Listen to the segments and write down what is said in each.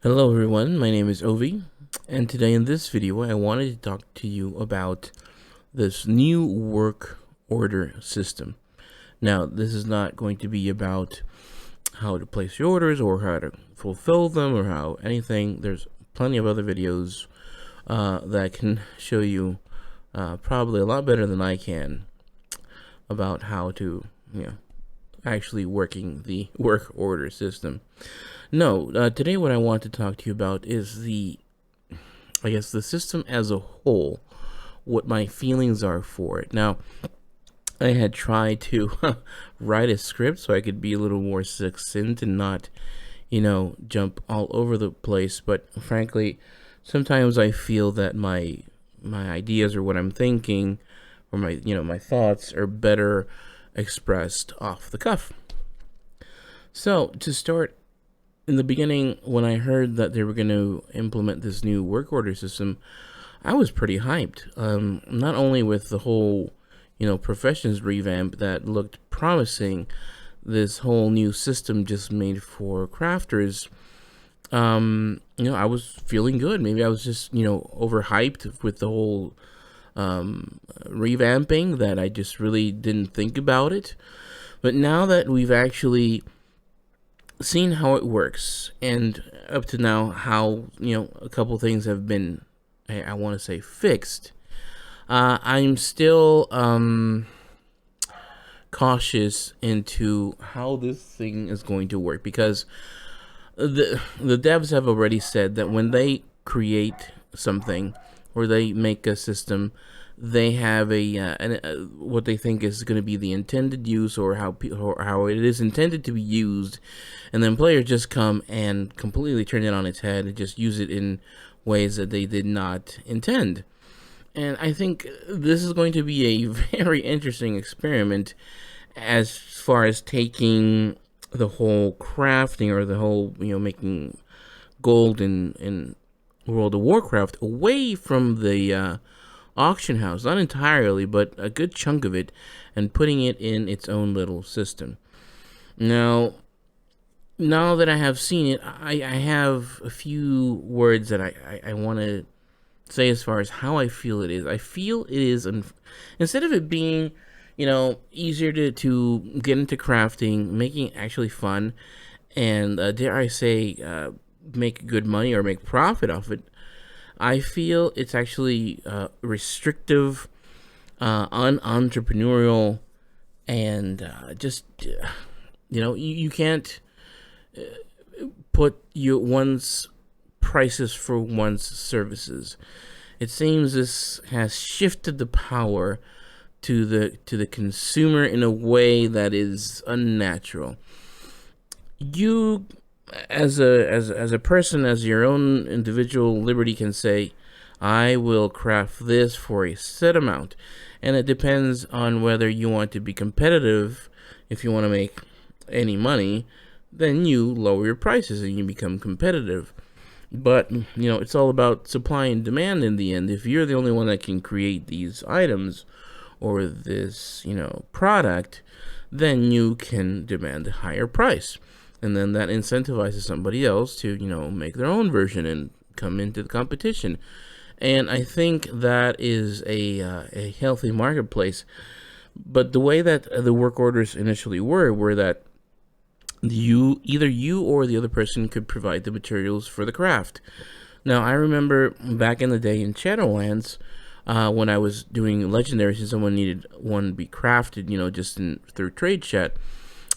Hello everyone, my name is Ovi, and today in this video I wanted to talk to you about this new work order system. Now, this is not going to be about how to place your orders or how to fulfill them or how anything. There's plenty of other videos that can show you probably a lot better than I can about how to, actually working the work order system. No, today what I want to talk to you about is the system as a whole, what my feelings are for it. Now, I had tried to write a script so I could be a little more succinct and not, jump all over the place. But frankly, sometimes I feel that my ideas or what I'm thinking or my thoughts are better expressed off the cuff. So to start, in the beginning, when I heard that they were going to implement this new work order system, I was pretty hyped. Not only with the whole, professions revamp that looked promising, this whole new system just made for crafters. I was feeling good. Maybe I was just, overhyped with the whole revamping that I just really didn't think about it. But now that we've actually seen how it works, and up to now how a couple things have been, I want to say, fixed, I'm still cautious into how this thing is going to work, because the devs have already said that when they create something or they make a system, they have what they think is going to be the intended use, or how it is intended to be used, and then players just come and completely turn it on its head and just use it in ways that they did not intend. And I think this is going to be a very interesting experiment as far as taking the whole crafting or the whole making gold in World of Warcraft away from the auction house, not entirely, but a good chunk of it, and putting it in its own little system. Now that I have seen it, I have a few words that I want to say as far as how I feel it is. I feel it is, instead of it being, easier to get into crafting, making it actually fun, and dare I say, make good money or make profit off it, I feel it's actually restrictive, unentrepreneurial, and you can't put one's prices for one's services. It seems this has shifted the power to the consumer in a way that is unnatural. You, as a person, as your own individual liberty, can say, I will craft this for a set amount, and it depends on whether you want to be competitive. If you want to make any money, then you lower your prices and you become competitive. But it's all about supply and demand in the end. If you're the only one that can create these items or this product, then you can demand a higher price. And then that incentivizes somebody else to, make their own version and come into the competition. And I think that is a healthy marketplace. But the way that the work orders initially were that either you or the other person could provide the materials for the craft. Now, I remember back in the day in Shadowlands, when I was doing legendaries and someone needed one to be crafted, just through trade chat,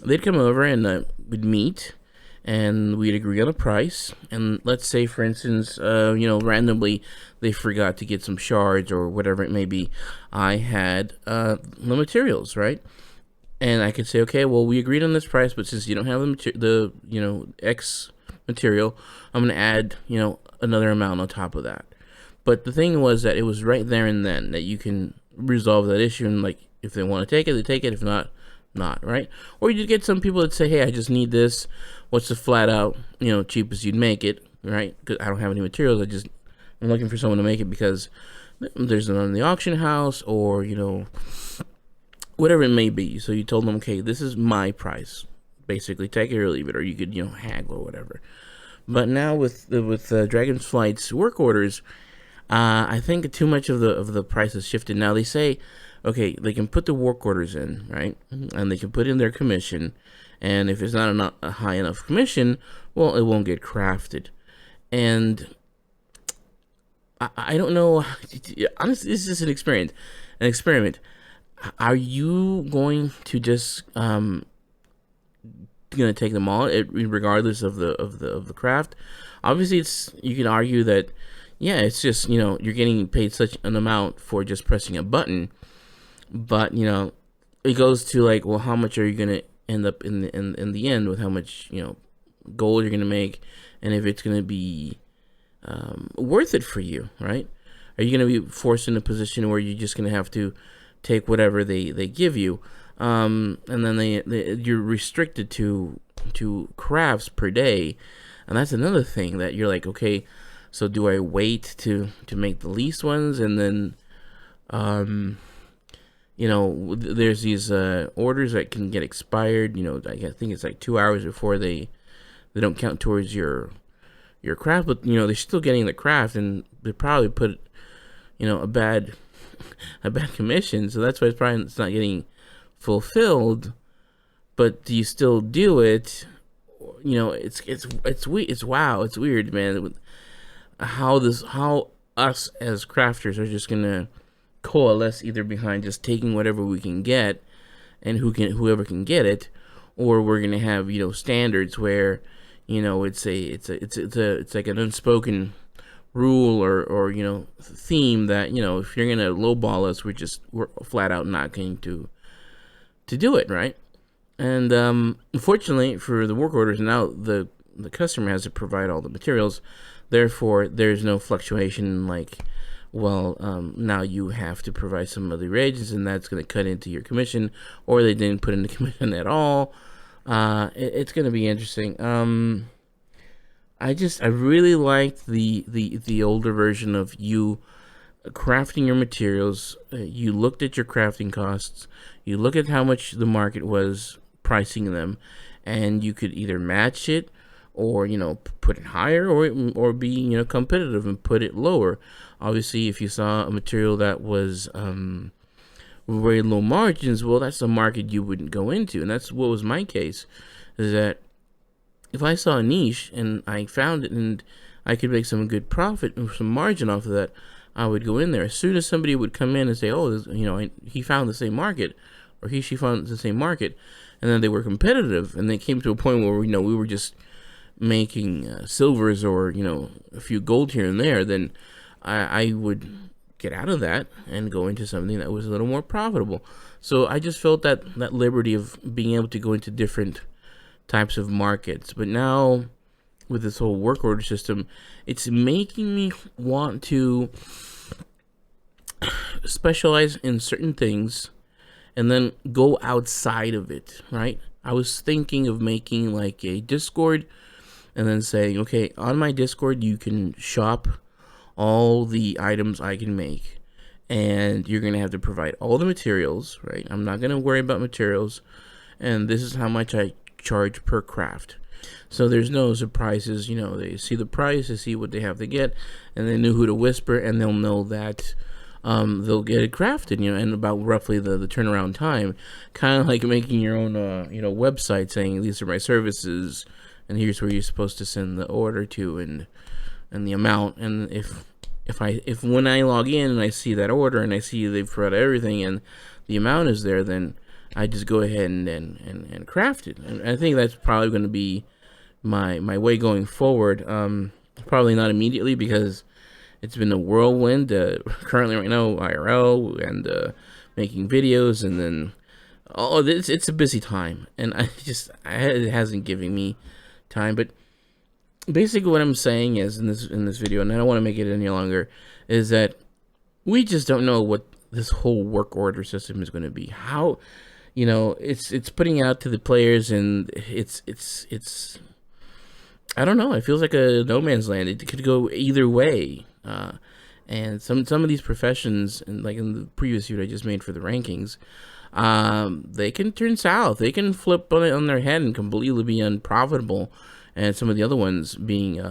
they'd come over and we'd meet, and we'd agree on a price. And let's say, for instance, randomly they forgot to get some shards or whatever it may be. I had the materials, right? And I could say, okay, well, we agreed on this price, but since you don't have the X material, I'm going to add, another amount on top of that. But the thing was that it was right there and then that you can resolve that issue. And like, if they want to take it, they take it. If not, not, right? Or you get some people that say, hey, I just need this. What's the flat out, cheapest you'd make it, right? Because I don't have any materials. I'm looking for someone to make it because there's none in the auction house, or, whatever it may be. So you told them, okay, this is my price. Basically, take it or leave it, or you could, haggle or whatever. But now with Dragonfllyght's work orders, I think too much of the price has shifted. Now they say, okay, they can put the work orders in, right, and they can put in their commission, and if it's not a high enough commission, well, it won't get crafted. And I don't know. Honestly, this is an experiment. Are you going to just gonna take them all, regardless of the craft? Obviously, you can argue that, yeah, it's just, you're getting paid such an amount for just pressing a button, but it goes to like, well, how much are you gonna end up in the end with how much gold you're gonna make, and if it's gonna be worth it for you, right? Are you going to be forced in a position where you're just going to have to take whatever they give you, and then you're restricted to crafts per day, and that's another thing that you're like, okay, so do I wait to make the least ones, and then there's these orders that can get expired. I think it's like 2 hours before they don't count towards your craft, but they're still getting the craft, and they probably put a bad commission, so that's why it's not getting fulfilled. But do you still do it? It's weird, man. How us as crafters are just gonna coalesce either behind just taking whatever we can get, and whoever can get it, or we're gonna have standards where it's like an unspoken rule or theme that if you're gonna lowball us, we're flat out not going to do it, right? And unfortunately for the work orders, now the customer has to provide all the materials. Therefore, there's no fluctuation like, well, now you have to provide some of the reagents, and that's going to cut into your commission, or they didn't put in the commission at all. It's going to be interesting. I really liked the older version of you crafting your materials. You looked at your crafting costs. You look at how much the market was pricing them, and you could either match it or put it higher, or be competitive and put it lower. Obviously, if you saw a material that was very low margins, well, that's a market you wouldn't go into, and that's what was my case. Is that if I saw a niche and I found it and I could make some good profit and some margin off of that, I would go in there. As soon as somebody would come in and say, oh, he found the same market, or she found the same market, and then they were competitive, and they came to a point where we were just making silvers or a few gold here and there, then I would get out of that and go into something that was a little more profitable. So I just felt that liberty of being able to go into different types of markets. But now with this whole work order system, it's making me want to specialize in certain things and then go outside of it, right? I was thinking of making like a Discord and then saying, okay, on my Discord, you can shop all the items I can make, and you're going to have to provide all the materials, right? I'm not going to worry about materials, and this is how much I charge per craft. So there's no surprises. They see the price, they see what they have to get, and they know who to whisper, and they'll know that they'll get it crafted, and about roughly the turnaround time, kind of like making your own website saying these are my services, and here's where you're supposed to send the order to, and the amount. And if when I log in and I see that order and I see they've provided everything and the amount is there, then I just go ahead and craft it. And I think that's probably going to be my way going forward. Probably not immediately, because it's been a whirlwind currently right now, IRL, and making videos, and then it's a busy time, and it hasn't given me time. But basically what I'm saying is in this video, and I don't want to make it any longer, is that we just don't know what this whole work order system is going to be. How it's putting out to the players, and it's I don't know, it feels like a no man's land. It could go either way. And some of these professions, and like in the previous video I just made for the rankings, they can turn south. They can flip on their head and completely be unprofitable, and some of the other ones being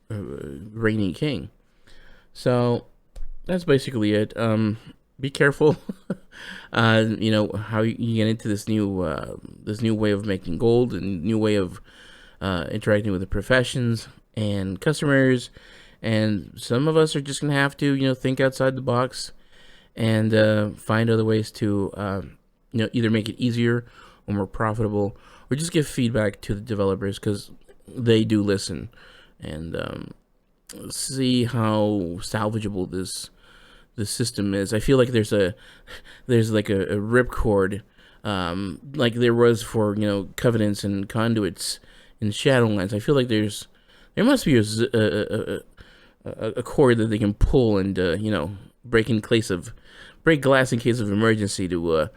reigning king. So that's basically it. Be careful, you know, how you get into this new way of making gold and new way of interacting with the professions and customers. And some of us are just gonna have to, you know, think outside the box and find other ways to, you know, either make it easier or more profitable, or just give feedback to the developers, because they do listen, and see how salvageable this system is. I feel like there's like a ripcord, like there was for, you know, covenants and conduits in Shadowlands. I feel like there must be a cord that they can pull and you know, break glass in case of emergency to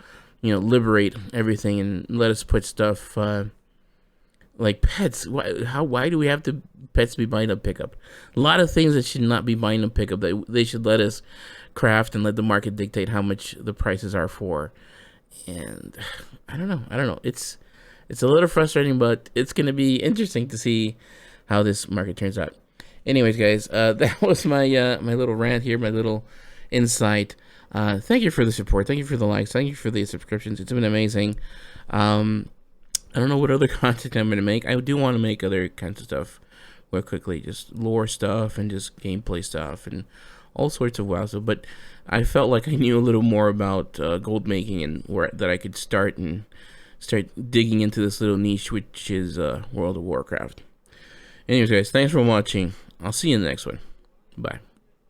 you know, liberate everything and let us put stuff like pets. Why do we have to pets be bind up pickup? A lot of things that should not be bind up pickup. They should let us craft and let the market dictate how much the prices are for. And I don't know. It's a little frustrating, but it's gonna be interesting to see how this market turns out. Anyways, guys, that was my my little rant here, my little insight. Thank you for the support. Thank you for the likes. Thank you for the subscriptions. It's been amazing. I don't know what other content I'm going to make. I do want to make other kinds of stuff real quickly, just lore stuff and just gameplay stuff and all sorts of wow stuff. But I felt like I knew a little more about gold making and that I could start digging into this little niche, which is World of Warcraft. Anyways, guys, thanks for watching. I'll see you in the next one. Bye.